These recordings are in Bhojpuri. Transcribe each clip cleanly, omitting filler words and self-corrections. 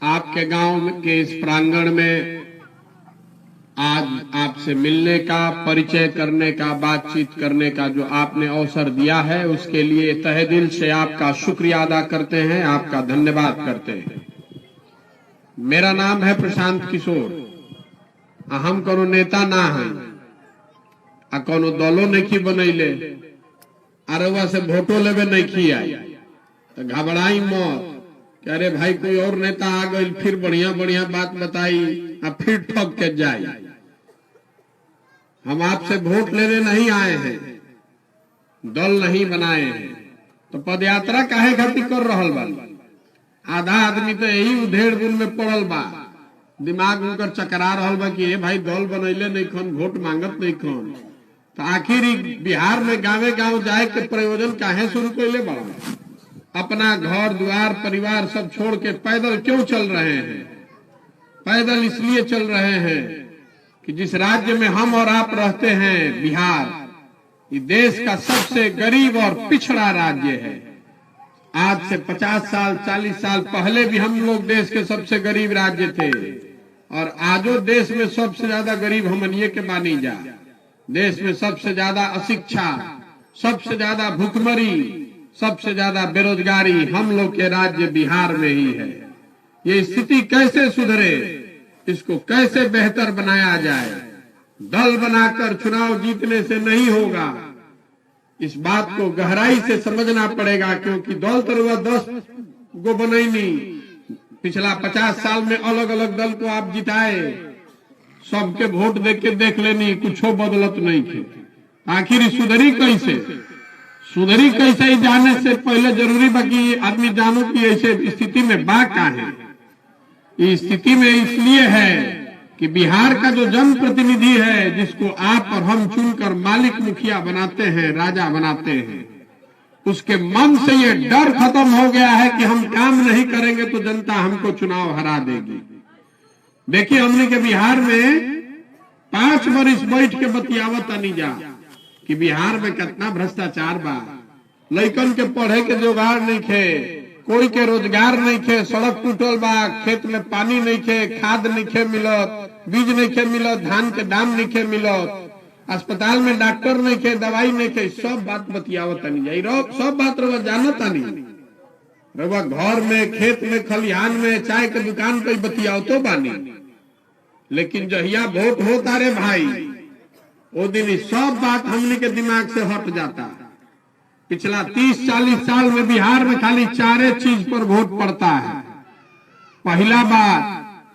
आपके गांव के इस प्रांगण में आज आपसे मिलने का, परिचय करने का, बातचीत करने का जो आपने अवसर दिया है उसके लिए तहे दिल से आपका शुक्रिया अदा करते हैं, आपका धन्यवाद करते हैं। मेरा नाम है प्रशांत किशोर। हम कोनो नेता ना है, कोनो दलो नहीं बनैले, अरवा से वोटो लेवे नहीं आई तो घबराई मत। अरे भाई कोई और नेता आ गई, फिर बढ़िया बढ़िया बात बताई और फिर ठग के जाए। हम आपसे वोट लेने नहीं आए हैं, दल नहीं बनाए हैं, तो पदयात्रा काहे खातिर कर रहल बा? आधा आदमी तो यही उधेड़ बुन में पड़ल बा, दिमाग उनकर चकरा रहल बा कि भाई दल बनैले नहीं खन, वोट मांगत नहीं खन। तो आखिर बिहार में गाँवे गाँव जाए के प्रयोजन काहे शुरू कैले बा? अपना घर द्वार परिवार सब छोड़ के पैदल क्यों चल रहे हैं? पैदल इसलिए चल रहे हैं कि जिस राज्य में हम और आप रहते हैं, बिहार, ये देश का सबसे गरीब और पिछड़ा राज्य है। आज से 50 साल 40 साल पहले भी हम लोग देश के सबसे गरीब राज्य थे, और आजो देश में सबसे ज्यादा गरीब हमनिए के मानी जा। देश में सबसे ज्यादा अशिक्षा, सबसे ज्यादा भूखमरी, सबसे ज्यादा बेरोजगारी हम लोग के राज्य बिहार में ही है। ये स्थिति कैसे सुधरे, इसको कैसे बेहतर बनाया जाए? दल बनाकर चुनाव जीतने से नहीं होगा, इस बात को गहराई से समझना पड़ेगा। क्योंकि दल तो 10 गो बनैनी, पिछला 50 साल में अलग अलग दल को आप जिताए, सबके वोट देख के देख लेनी, कुछ बदलत नहीं थे। आखिर सुधरी कैसे? सुधरी कैसे जाने से पहले जरूरी बा कि आदमी जानो कि ऐसे स्थिति में बा का है। इस स्थिति में इसलिए है कि बिहार का जो जनप्रतिनिधि है, जिसको आप और हम चुनकर मालिक मुखिया बनाते हैं, राजा बनाते हैं, उसके मन से ये डर खत्म हो गया है कि हम काम नहीं करेंगे तो जनता हमको चुनाव हरा देगी। देखिए हमने के बिहार में 5 वर्ष बैठ के बतियावत नहीं जा कि बिहार में कितना भ्रष्टाचार बा। लइकन के पढ़े के जोगाड़ नहीं खे, कोई के रोजगार नहीं खे, सड़क टूटल बा, खेत में पानी नहीं खे, खाद नहीं खे मिलत, बीज नहीं खे मिलत, धान के दाम नहीं खे मिलत, अस्पताल में डॉक्टर नहीं खे, दवाई नहीं खे। सब बात बतियावत नहीं जाई, सब बात रवा जानत नहीं। रवा घर में, खेत में, खलिहान में, चाय के दुकान पे बतियाव तो बानी, लेकिन जहिया वोट होता रे भाई, वो दिन सब बात हमने के दिमाग से हट जाता। पिछला 30-40 साल में बिहार में खाली 4 चीज पर वोट पड़ता है। पहला बात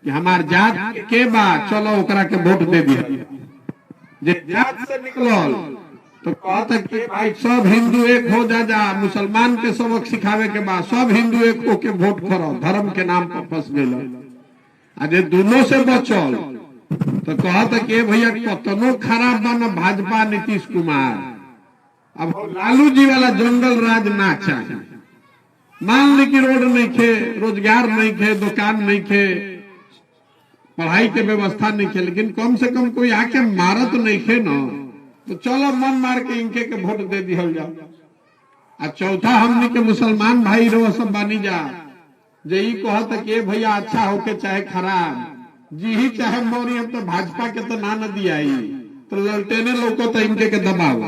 कि हमार जात के बाद चलो ओकरा के वोट दे दिया। जे जात से निकलल तो कहता कि भाई सब हिंदू एक हो जा, मुसलमान के सबक सिखावे के बाद सब हिंदू एक होके वोट करो, धर्म के नाम पर फंस गए। आज दोनों से बचल तो कहता कि भैया कतनो खराब बा ना भाजपा नीतीश कुमार, अब लालू जी वाला जंगल राज ना चाहिए। मान ली कि रोड नहीं खे, रोजगार नहीं खे, दुकान नहीं खे, पढ़ाई के व्यवस्था नहीं खे, लेकिन कम से कम कोई आके मारत नहीं खे न, तो चलो मन मार के इनके के वोट दे दिया जाओ। और चौथा हमने के मुसलमान भाई रो सब बानी जा, जे कहता कि भैया अच्छा होके चाहे खराब, जी ही चाहे मोरी, हम तो भाजपा के तो ना नदी आई, तो ललटेने लोगों तो इनके के दबाओ।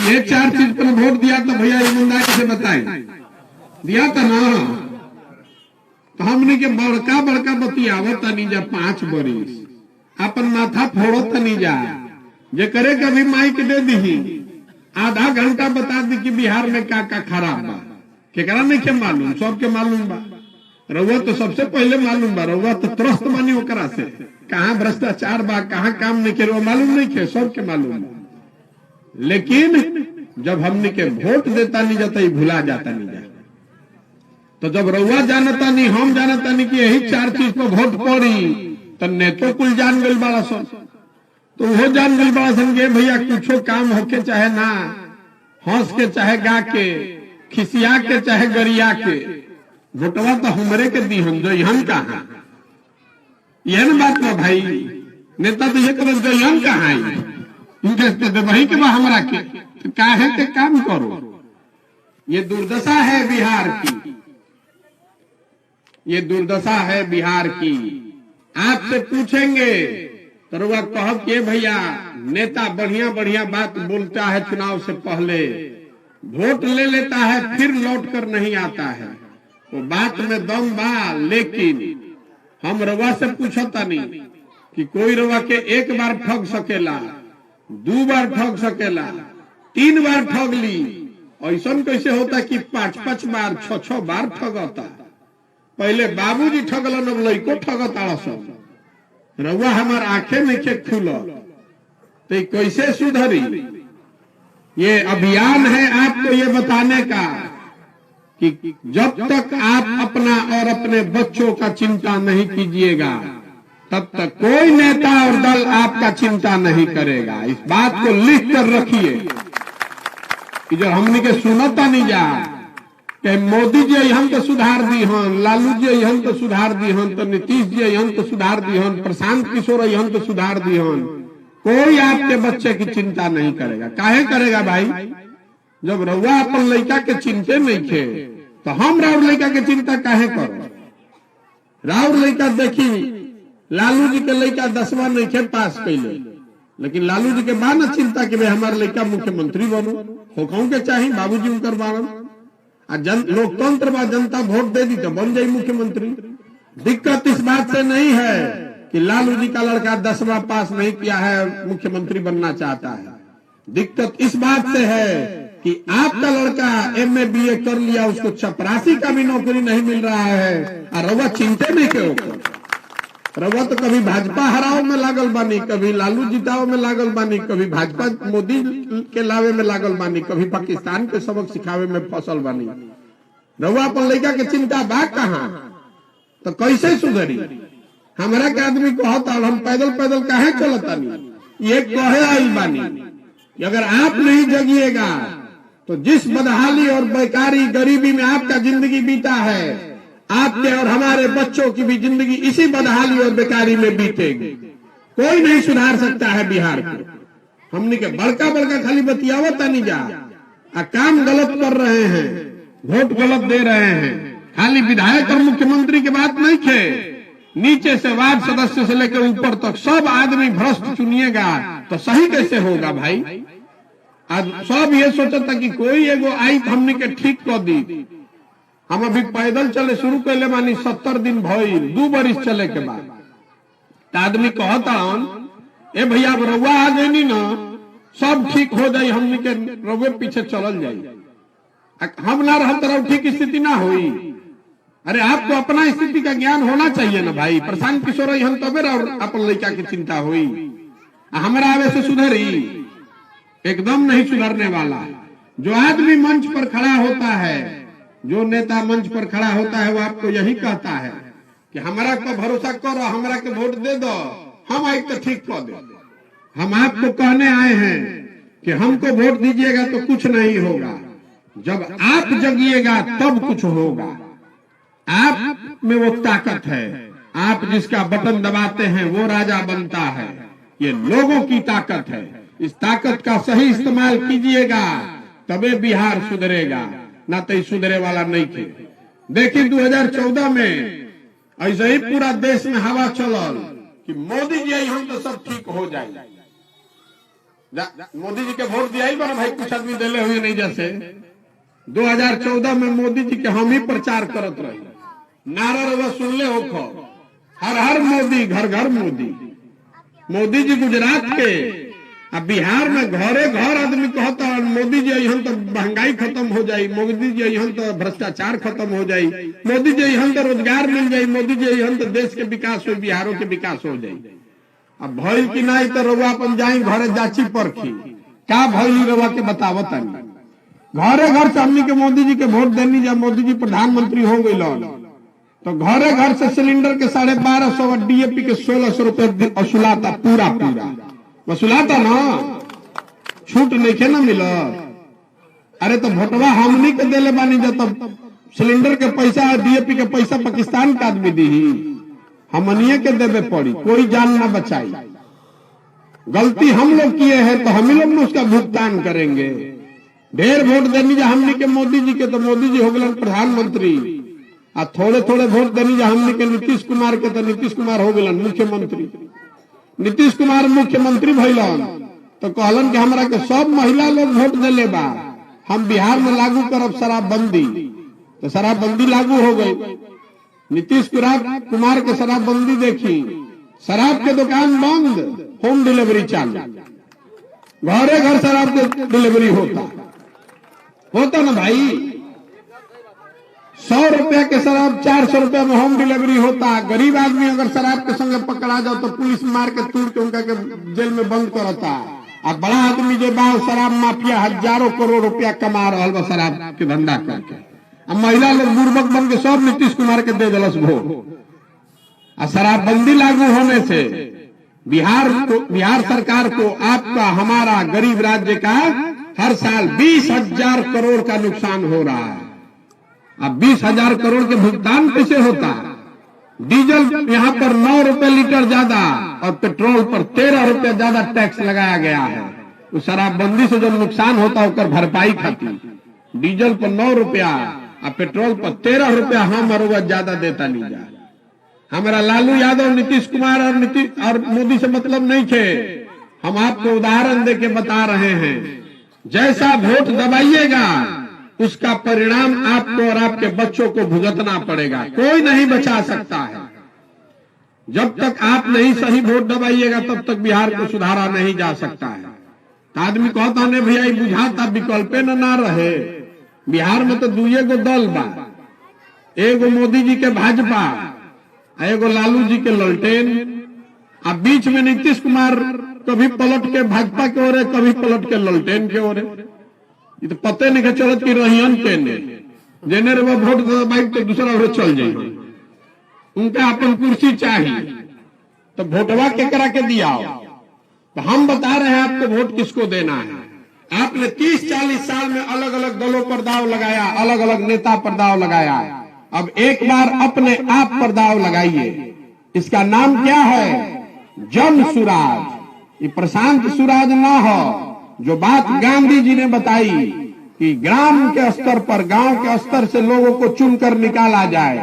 ये 4 चीज पर वोट दिया तो भैया ईमानदारी से बताए दिया था ना। तो हमने के बड़का बड़का बतियावत नहीं जा, 5 बरिस अपन माथा फोड़त नहीं जा। जे करे कभी माइक दे दी, आधा घंटा बता दी कि बिहार में का खराब बा, केकरा नहीं के मालूम, सबके मालूम बा। रउआ तो सबसे पहले मालूम बा, रउआ तो त्रस्त मानी ओकरा से, कहाँ भ्रष्टाचार बा, कहाँ काम नहीं के, मालूम नहीं के, सबके मालूम बा। लेकिन जब हमने के वोट देता नहीं जाता, ही भुला जाता नहीं जाता। तो जब रउआ जानता नहीं, हम जानता नहीं कि यही 4 चीज पर वोट पड़ी, तो नेतो कुल जान गई बड़ा सन, तो वो जान गई बड़ा सन के भैया कुछो काम होके चाहे ना, हंस के चाहे गा के, खिसिया के चाहे गरिया के, वोटवा तो हमरे के दी, हम जो हम कहा यह बात ना भाई। नेता तो ये कर जो हम कहा इनके वही के बा हमरा के, तो काहे के काम करो। ये दुर्दशा है बिहार की। ये दुर्दशा है बिहार की। आपसे पूछेंगे तो रउआ कहब के भैया नेता बढ़िया बढ़िया बात बोलता है, चुनाव से पहले वोट ले लेता है, फिर लौट कर नहीं आता है। वो बात में दम बा, लेकिन हम रउआ से पूछता नहीं कि कोई रउआ के एक बार ठग सकेला, 2 बार ठग सकेला, 3 बार ठग ली। ऐसा कैसे होता कि 5-5 बार 6-6 बार ठगता। पहले बाबूजी ठगलन, अब लइको ठगता सब। रउआ हमार आंखें नहीं खुल तो कैसे सुधरी? ये अभियान है आपको ये बताने का कि जब तक आप अपना और अपने बच्चों का चिंता नहीं कीजिएगा, तब तक कोई नेता और दल आपका चिंता नहीं करेगा। इस बात को लिख कर रखिए कि जो हमने के सुनता नहीं जा कि मोदी जी हम तो सुधार दी हन, लालू जी हम तो सुधार दी हन, तो नीतीश जी हम तो सुधार दी हन, प्रशांत किशोर हम तो सुधार दी हन। कोई आपके बच्चे की चिंता नहीं करेगा। काहे करेगा भाई? जब रउआ अपन लड़का के चिंते नहीं खे तो हम राउर लड़का के चिंता काहे करो? राउर लड़का देखी, लालू जी के लड़का 10वां नहीं खे पास कैले, लेकिन लालू जी के बाद न चिंता कि हमारे लड़का मुख्यमंत्री बनो, होखों के चाहिए बाबूजी उनकर बारन। लोकतंत्र बा, जनता वोट दे दी तो बन जाये मुख्यमंत्री। दिक्कत इस बात से नहीं है कि लालू जी का लड़का 10वां पास नहीं किया है, मुख्यमंत्री बनना चाहता है। दिक्कत इस बात से है कि आपका लड़का MA BA कर लिया, उसको चपरासी का भी नौकरी नहीं मिल रहा है, और रउआ चिंते नहीं के ऊपर। रउआ तो कभी भाजपा हराओ में लागल बानी, कभी लालू जिताओ में लागल बानी, कभी भाजपा मोदी के लावे में लागल बानी, कभी पाकिस्तान के सबक सिखावे में फसल बानी। रउआ अपन लड़का के चिंता बा कहाँ? तो कैसे सुधरी? हमारा के आदमी कहता हम पैदल पैदल काहे चलता नहीं? ये कहे आई बानी कि अगर आप नहीं जगिएगा तो जिस बदहाली और बेकारी गरीबी में आपका जिंदगी बीता है, आपके और हमारे बच्चों की भी जिंदगी इसी बदहाली और बेकारी में बीतेगी। कोई नहीं सुधार सकता है बिहार को। हमने के बड़का बड़का खाली बतियावता नहीं जा, काम गलत कर रहे हैं, वोट गलत दे रहे हैं। खाली विधायक और मुख्यमंत्री की बात नहीं थे, नीचे से वार्ड सदस्य से लेकर ऊपर तक सब आदमी भ्रष्ट चुनिएगा तो सही कैसे होगा भाई? आज सब ये सोचता कि कोई एगो आई हमने के ठीक कर दी। हम अभी पैदल चले शुरू कर ले मानी 70 दिन भइल, 2 बरिस चले के बाद आदमी कहता ए भैया रउआ आ गई ना, सब ठीक हो जाये, हमने के रउए पीछे चलल जाये। हम ना रह तो ठीक स्थिति ना हुई। अरे आपको अपना स्थिति का ज्ञान होना चाहिए ना भाई। प्रशांत किशोर हम तबे अपन लड़का की चिंता हुई, हमारा आवे से सुधरी? एकदम नहीं सुधरने वाला। जो आदमी मंच पर खड़ा होता है, जो नेता मंच पर खड़ा होता है, वो आपको यही कहता है कि हमारा को भरोसा करो, हमारा के वोट दे दो, हम एक तो ठीक कर दे। हम आपको कहने आए हैं कि हमको वोट दीजिएगा तो कुछ नहीं होगा, जब आप जगिएगा तब कुछ होगा। आप में वो ताकत है, आप जिसका बटन दबाते हैं वो राजा बनता है। ये लोगों की ताकत है। इस ताकत का सही इस्तेमाल कीजिएगा तबे बिहार सुधरेगा, ना तो सुधरे वाला नहीं थे। देखिए 2014 में ऐसे ही पूरा देश में हवा चलल कि मोदी जी आई हम तो सब ठीक हो जाए। मोदी जी के वोट दिया ही बना भाई, कुछ आदमी दिले हुए नहीं। जैसे 2014 में मोदी जी के हम ही प्रचार करत रहे, नारा रवा सुन ले हो, हर हर मोदी, घर घर मोदी। मोदी जी गुजरात के, अब बिहार में घरे घर आदमी कहता मोदी जी यहाँ तो महंगाई खत्म हो जाये, मोदी जी यहाँ तो भ्रष्टाचार खत्म हो जाये, मोदी जी यहाँ तो रोजगार मिल जाये, मोदी जी यहाँ तो देश के विकास हो, बिहारों के विकास हो जाये। अब भइल की नहीं तो रउआ अपन जाई घरे जाची परखी का भइल रउआ के बतावत। घरे घर से हमनी के मोदी जी के वोट देनी, जब मोदी जी प्रधानमंत्री हो गई तो घरे घर से सिलेंडर के 1250 और DAP के 1600 रुपए वसूलाता, पूरा वसूलाता ना, छूट नहीं खे ना मिला। अरे तो भोटवा हमनी के देले बानी, जब सिलेंडर के पैसा DAP के पैसा पाकिस्तान का आदमी दी, हमनिए के देवे पड़ी, कोई जान ना बचाई। गलती हम लोग किए हैं तो हम ही लोग उसका भुगतान करेंगे। ढेर वोट देनी जा हमनी के मोदी जी के, तो मोदी जी हो गए प्रधानमंत्री, आ थोड़े थोड़े वोट देनी जा हमने के नीतीश कुमार के, तो नीतीश कुमार हो गलन मुख्यमंत्री। नीतीश कुमार मुख्यमंत्री भइलन तो कहलन कि हमरा के सब महिला लोग वोट देले बा, हम बिहार में लागू करब शराबबंदी, तो शराबबंदी लागू हो गई। नीतीश कुमार के शराबबंदी देखी, शराब के दुकान बंद, होम डिलीवरी चालू, घरे घर शराब के डिलीवरी होता ना भाई। 100 रुपया के शराब 400 रुपया में होम डिलीवरी होता। गरीब आदमी अगर शराब के संगे पकड़ा जाओ तो पुलिस मार के तोड़ के उनका के जेल में बंद करता। अब बड़ा आदमी जो बा शराब माफिया हजारों करोड़ रुपया कमा रहा बा शराब के धंधा करके। अब महिला लोग बुर्बक बन के सब नीतीश कुमार के दे दिलस वोट। शराबबंदी लागू होने से बिहार सरकार को आपका हमारा गरीब राज्य का हर साल 20,000 करोड़ का नुकसान हो रहा है। अब 20,000 करोड़ के भुगतान कैसे होता? डीजल यहाँ पर 9 रुपए लीटर ज्यादा और पेट्रोल पर 13 रुपए ज्यादा टैक्स लगाया गया है। उस शराबबंदी से जो नुकसान होता है उसका भरपाई खाती डीजल पर 9 रुपया और पेट्रोल पर 13 रुपया हम और ज्यादा देता नहीं जा। हमारा लालू यादव, नीतीश कुमार और मोदी से मतलब नहीं थे। हम आपको उदाहरण देके बता रहे हैं, जैसा वोट दबाइएगा उसका परिणाम आपको और आपके बच्चों को भुगतना पड़ेगा। कोई नहीं बचा सकता है। जब तक आप नहीं सही वोट दबाइएगा तब तक बिहार को सुधारा नहीं जा सकता है। तो आदमी कहता नहीं भैया ये बुझाता विकल्प न ना रहे। बिहार में तो दुए गो दल बा, एगो मोदी जी के भाजपा, एगो लालू जी के ललटेन, अब बीच में नीतीश कुमार कभी पलट के भाजपा के ओर है, कभी पलट के ललटेन के ओर है। ये तो पते नहीं चलत की रहियन के ने जेने रे वो वोट दबाई तो दूसरा ओर चल जाए। उनका अपन कुर्सी चाहिए तो वोटवा के करा के दिया। तो हम बता रहे हैं आपको वोट किसको देना है। आपने 30-40 साल में अलग अलग दलों पर दाव लगाया, अलग अलग नेता पर दाव लगाया। अब एक बार अपने आप पर दाव लगाइए। इसका नाम क्या है? जन सुराज। ये प्रशांत सुराज ना हो। जो बात गांधी जी ने बताई कि ग्राम के स्तर पर, गांव के स्तर से लोगों को चुनकर निकाला जाए,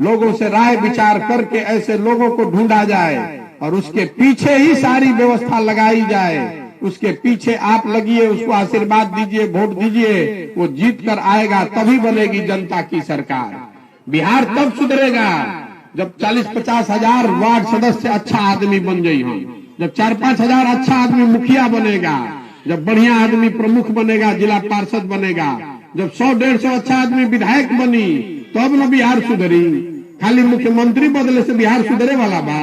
लोगों से राय विचार करके ऐसे लोगों को ढूंढा जाए और उसके पीछे ही सारी व्यवस्था लगाई जाए। उसके पीछे आप लगिए, उसको आशीर्वाद दीजिए, वोट दीजिए, वो जीत कर आएगा, तभी बनेगी जनता की सरकार। बिहार तब सुधरेगा जब 40-50 हजार वार्ड सदस्य अच्छा आदमी बन जाये हो, जब 4-5 हजार अच्छा आदमी मुखिया बनेगा, जब बढ़िया आदमी प्रमुख बनेगा, जिला पार्षद बनेगा, जब 100-150 अच्छा आदमी विधायक बनी तब न बिहार सुधरी। खाली मुख्यमंत्री बदले से बिहार सुधरे वाला बा?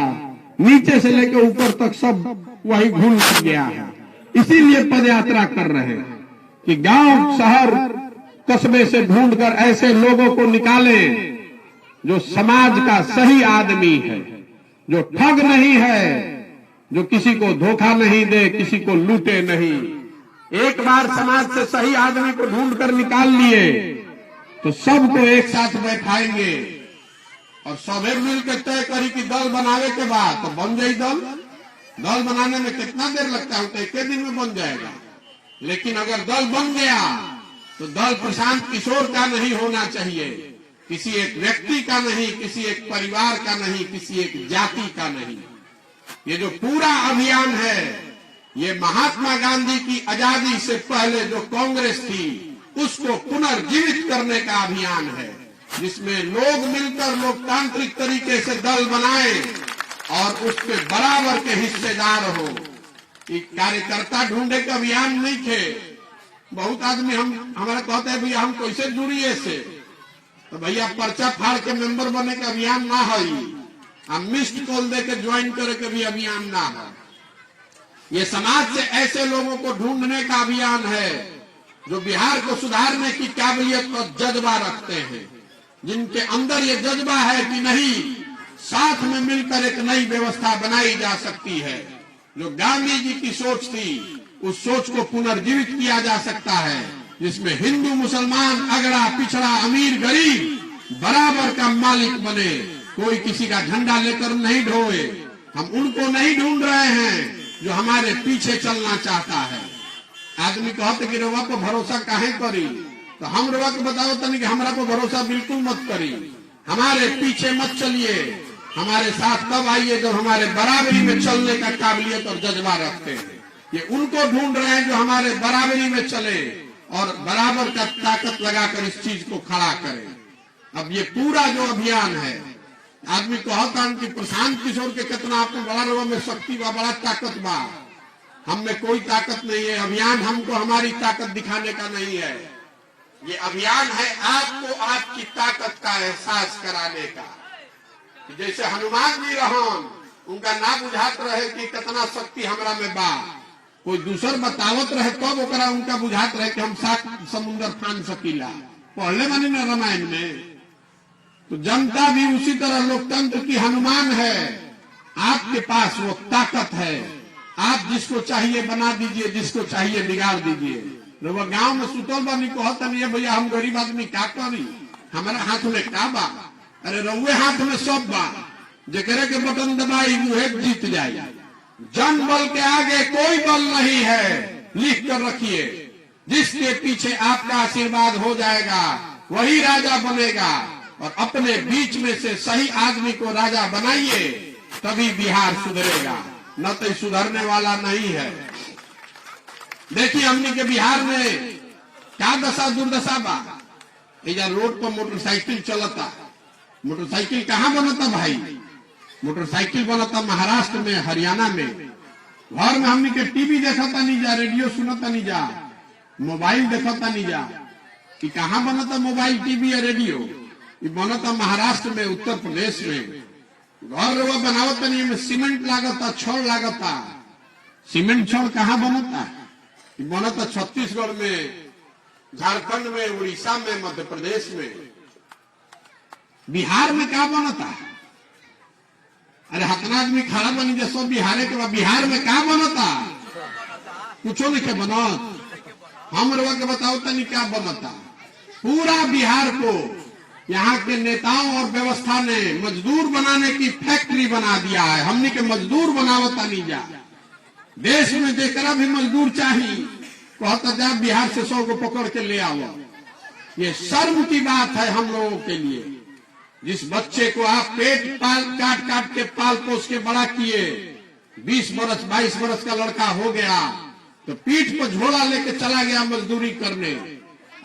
नीचे से लेकर ऊपर तक सब वही घूम गया है। इसीलिए पदयात्रा कर रहे हैं कि गांव शहर कस्बे से ढूंढकर ऐसे लोगों को निकालें जो समाज का सही आदमी है, जो ठग नहीं है, जो किसी को धोखा नहीं दे, किसी को लूटे नहीं। एक बार समाज से सही आदमी को ढूंढकर निकाल लिए तो सबको एक साथ बैठाएंगे और सबे मिलकर तय करी कि दल बनावे के बाद तो बन जाए दल। दल बनाने में कितना देर लगता है? तो एक दिन में बन जाएगा। लेकिन अगर दल बन गया तो दल प्रशांत किशोर का नहीं होना चाहिए, किसी एक व्यक्ति का नहीं, किसी एक परिवार का नहीं, किसी एक जाति का नहीं। ये जो पूरा अभियान है ये महात्मा गांधी की आजादी से पहले जो कांग्रेस थी उसको पुनर्जीवित करने का अभियान है, जिसमें लोग मिलकर लोकतांत्रिक तरीके से दल बनाए और उसके बराबर के हिस्सेदार हो। कार्यकर्ता ढूंढे का अभियान नहीं थे। बहुत आदमी हमारा कहते हैं भैया हम कैसे जुड़िए से, तो भैया पर्चा फाड़ के मेंबर बने का अभियान ना है, हम मिस्ड कॉल दे के ज्वाइन करे के भी अभियान ना है। ये समाज से ऐसे लोगों को ढूंढने का अभियान है जो बिहार को सुधारने की काबिलियत और जज्बा रखते हैं, जिनके अंदर ये जज्बा है कि नहीं साथ में मिलकर एक नई व्यवस्था बनाई जा सकती है। जो गांधी जी की सोच थी उस सोच को पुनर्जीवित किया जा सकता है, जिसमें हिंदू मुसलमान, अगड़ा पिछड़ा, अमीर गरीब बराबर का मालिक बने, कोई किसी का झंडा लेकर नहीं ढोए। हम उनको नहीं ढूंढ रहे हैं जो हमारे पीछे चलना चाहता है। आदमी कहते कि रवा पर भरोसा काहे करी, तो हम रवा को बताओ तनी कि हमरा पर भरोसा बिल्कुल मत करी। हमारे पीछे मत चलिए, हमारे साथ तब आइए जब हमारे बराबरी में चलने का काबिलियत और जज्बा रखते हैं। ये उनको ढूंढ रहे हैं जो हमारे बराबरी में चले और बराबर का ताकत लगाकर इस चीज को खड़ा करें। अब ये पूरा जो अभियान है, आदमी कहता है कि प्रशांत किशोर के कितना आपको बड़ा रवा में शक्ति बा, बड़ा ताकत बा। हम में कोई ताकत नहीं है। अभियान हमको हमारी ताकत दिखाने का नहीं है। ये अभियान है आपको आपकी ताकत का एहसास कराने का। जैसे हनुमान जी रहन, उनका ना बुझात रहे कि कितना शक्ति हमरा में बा, कोई दूसर बतावत रहे तब ओकरा उनका बुझात रहे कि हम 7 समुंदर फान सकीला। पढ़ले मानी ना रामायण में। तो जनता भी उसी तरह लोकतंत्र की हनुमान है। आपके पास वो ताकत है। आप जिसको चाहिए बना दीजिए, जिसको चाहिए बिगाड़ दीजिए। वो गांव में सुतल बानी कहता नहीं है भैया हम गरीब आदमी का करी, हमारा हाथ में का बा। अरे रउए हाथ में सब बा, जेकरे के बटन दबाई वो जीत जाए। जन बल के आगे कोई बल नहीं है। लिख कर रखिए, जिसके पीछे आपका आशीर्वाद हो जाएगा वही राजा बनेगा। और अपने बीच में से सही आदमी को राजा बनाइए, तभी बिहार सुधरेगा, न तो सुधरने वाला नहीं है। देखिए हमने के बिहार में क्या दशा दुर्दशा बा। इधर रोड पर मोटरसाइकिल चलता। मोटरसाइकिल कहाँ बनता भाई? मोटरसाइकिल बनता महाराष्ट्र में, हरियाणा में। घर में हमने के टीवी देखता नहीं जा, रेडियो सुनता नहीं जा, मोबाइल देखता नहीं जा। कि कहाँ बनता मोबाइल, टीवी या रेडियो? ये बनता महाराष्ट्र में, उत्तर प्रदेश में। घर रवा बनावता नहीं, में सीमेंट लागता, छड़ लागता। सीमेंट छड़ कहाँ बनता? बनता छत्तीसगढ़ में, झारखंड में, उड़ीसा में, मध्य प्रदेश में। बिहार में क्या बनता? अरे हतना आदमी खड़ा बनी जैसो बिहार के बाद। बिहार में क्या बनता? कुछो नहीं के बनत। हम रवा के बताओ तनी क्या बनता। पूरा बिहार को यहाँ के नेताओं और व्यवस्था ने मजदूर बनाने की फैक्ट्री बना दिया है। हमने के मजदूर बनावता नहीं जा। देश में जेकरा भी मजदूर चाहिए कहता जा बिहार से 100 को पकड़ के ले आओ। ये शर्म की बात है हम लोगों के लिए। जिस बच्चे को आप पेट पाल काट काट के पाल पोस के बड़ा किए, 20 बरस 22 बरस का लड़का हो गया तो पीठ पर झोला लेके चला गया मजदूरी करने।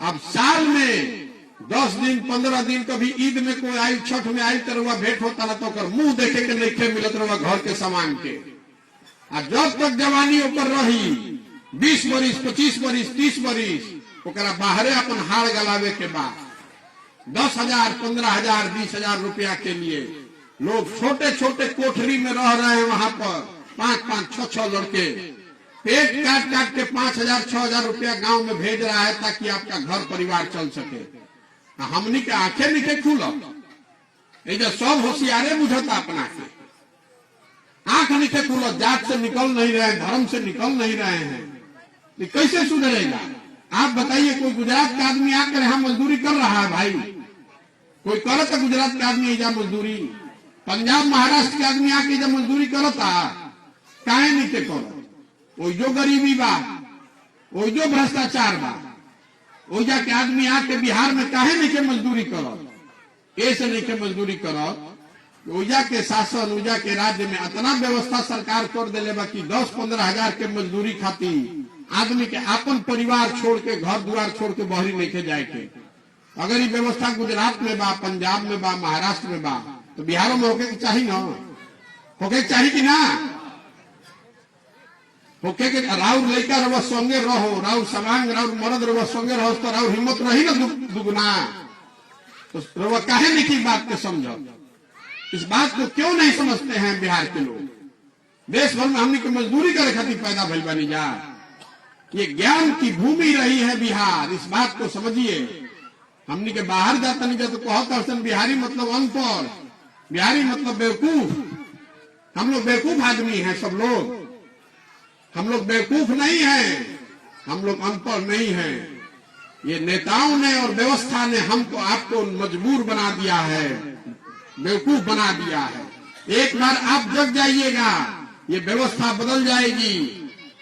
अब साल में 10 दिन 15 दिन कभी ईद में कोई आई, छठ में आई तो रउआ भेंट होता ना तो मुंह देखे के नहीं मिलत रउआ घर के सामान के। आ जब तक जवानी ऊपर रही 20 बरिस 25 बरिस 30 बरिस, ओकरा बाहरे अपन हाड़ गलावे के बाद 10,000 15,000 20,000 रुपया के लिए लोग छोटे छोटे कोठरी में रह रहे हैं। वहां पर 5-5 6-6 लड़के पेट काट काट के 5,000 6,000 रुपया गांव में भेज रहा है ताकि आपका घर परिवार चल सके। हमनी के आंखें नीचे खुलत, इधर सब होशियारे बुझता अपना के। आंख नीचे खुलत, जात से निकल नहीं रहे, धर्म से निकल नहीं रहे हैं। ये कैसे सुधरेगा? आप बताइए, कोई गुजरात का आदमी आकर यहाँ मजदूरी कर रहा है भाई? कोई करता गुजरात का आदमी इजा मजदूरी? पंजाब महाराष्ट्र के आदमी आके इजा मजदूरी करता? काहे नीचे करो? वो जो गरीबी बा, वो जो भ्रष्टाचार बा, ओजा के आदमी आके बिहार में काहे नहीं के मजदूरी करो? ऐसे नहीं के मजदूरी करो। ओजा के शासन, ओजा के राज्य में इतना व्यवस्था सरकार कर दिले बा कि 10-15 हजार के मजदूरी खातिर आदमी के अपन परिवार छोड़ के, घर द्वार छोड़ के बहरी नहीं के जाए के। अगर ये व्यवस्था गुजरात में बा, पंजाब में बा, महाराष्ट्र में बा, तो बिहारों में होके चाहिए ना? होके चाहिए कि ना? होके के राउर लड़का रहो संगे रहो, राउर समांग राउर मर्द रहो संगे रहो, तो राउर हिम्मत रही ना दुगुना। तो रहो काहे नहीं की बात के समझो? इस बात को क्यों नहीं समझते हैं बिहार के लोग? देश भर में हमने के मजदूरी करे खातिर पैदा भइल बानी जा। ये ज्ञान की भूमि रही है बिहार, इस बात को समझिए। हमने के बाहर जाता नहीं जाता कहता बिहारी मतलब अनपढ़, बिहारी मतलब बेवकूफ। हम लोग बेवकूफ आदमी हैं सब लोग। हम लोग बेवकूफ नहीं हैं, हम लोग अनपढ़ नहीं हैं। ये नेताओं ने और व्यवस्था ने हमको आपको मजबूर बना दिया है, बेवकूफ बना दिया है। एक बार आप जग जाइएगा, ये व्यवस्था बदल जाएगी।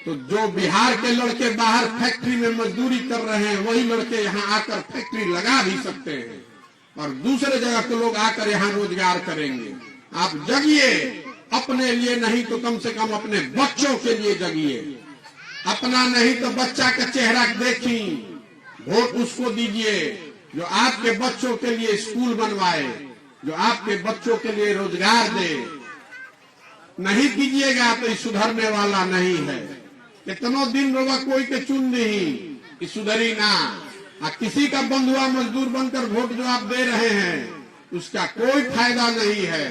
तो जो बिहार के लड़के बाहर फैक्ट्री में मजदूरी कर रहे हैं, वही लड़के यहाँ आकर फैक्ट्री लगा भी सकते हैं। और दूसरे जगह के लोग आकर यहाँ रोजगार करेंगे। आप जगिए, अपने लिए नहीं तो कम से कम अपने बच्चों के लिए जगिए। अपना नहीं तो बच्चा का चेहरा देखी, वोट उसको दीजिए जो आपके बच्चों के लिए स्कूल बनवाए, जो आपके बच्चों के लिए रोजगार दे। नहीं कीजिएगा तो सुधरने वाला नहीं है। कितनों दिन होगा कोई के चुन नहीं, सुधरी ना। किसी का बंधुआ मजदूर बनकर वोट जो आप दे रहे हैं उसका कोई फायदा नहीं है,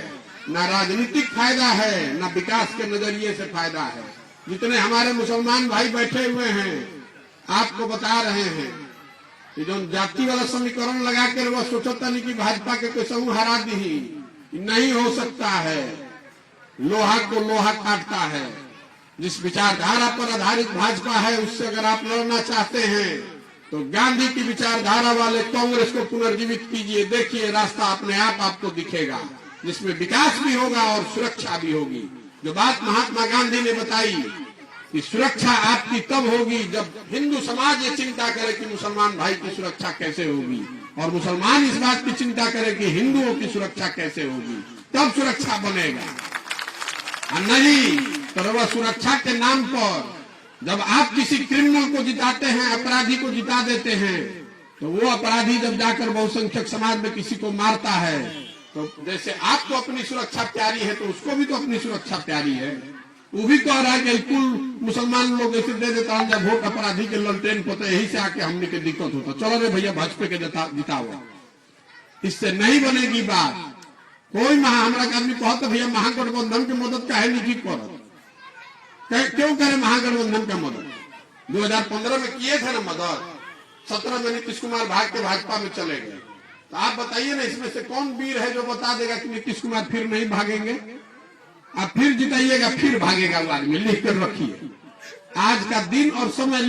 ना राजनीतिक फायदा है, ना विकास के नजरिए से फायदा है। जितने हमारे मुसलमान भाई बैठे हुए हैं आपको बता रहे हैं कि जो जाति वाला समीकरण लगा कर वह सोचता नहीं कि भाजपा के कोई समूह हरा दी, नहीं हो सकता है। लोहा को लोहा काटता है। जिस विचारधारा पर आधारित भाजपा है उससे अगर आप लड़ना चाहते हैं तो गांधी की विचारधारा वाले कांग्रेस को पुनर्जीवित कीजिए। देखिए रास्ता अपने आप आपको दिखेगा, जिसमें विकास भी होगा और सुरक्षा भी होगी। जो बात महात्मा गांधी ने बताई कि सुरक्षा आपकी तब होगी जब हिंदू समाज ये चिंता करे कि मुसलमान भाई की सुरक्षा कैसे होगी, और मुसलमान इस बात की चिंता करे कि हिंदुओं की सुरक्षा कैसे होगी, तब सुरक्षा बनेगा। और नहीं तो वह सुरक्षा के नाम पर जब आप किसी क्रिमिनल को जिताते हैं, अपराधी को जिता देते हैं, तो वो अपराधी जब जाकर बहुसंख्यक समाज में किसी को मारता है तो जैसे आपको अपनी सुरक्षा प्यारी है तो उसको भी तो अपनी सुरक्षा प्यारी है। वो भी कह रहा है कि कुल मुसलमान लोग ऐसे दे देता हूं जब वोट अपराधी के ललटेन पता, यही से आके हमने के दिक्कत होता। चलो रे भैया भाजपा के जिताओ, इससे नहीं बनेगी बात। कोई हमारा आदमी कहता भैया महागठबंधन की मदद काहे नहीं करत, क्यों करे महागठबंधन का मदद? 2015 में किए थे ना मदद, 17 में नीतीश कुमार भाग के भाजपा में चले गए। तो आप बताइए ना इसमें से कौन वीर है जो बता देगा कि नीतीश कुमार फिर नहीं भागेंगे? आप फिर जिताइएगा फिर भागेगा वो आदमी, लिख कर रखिए। आज का दिन और समय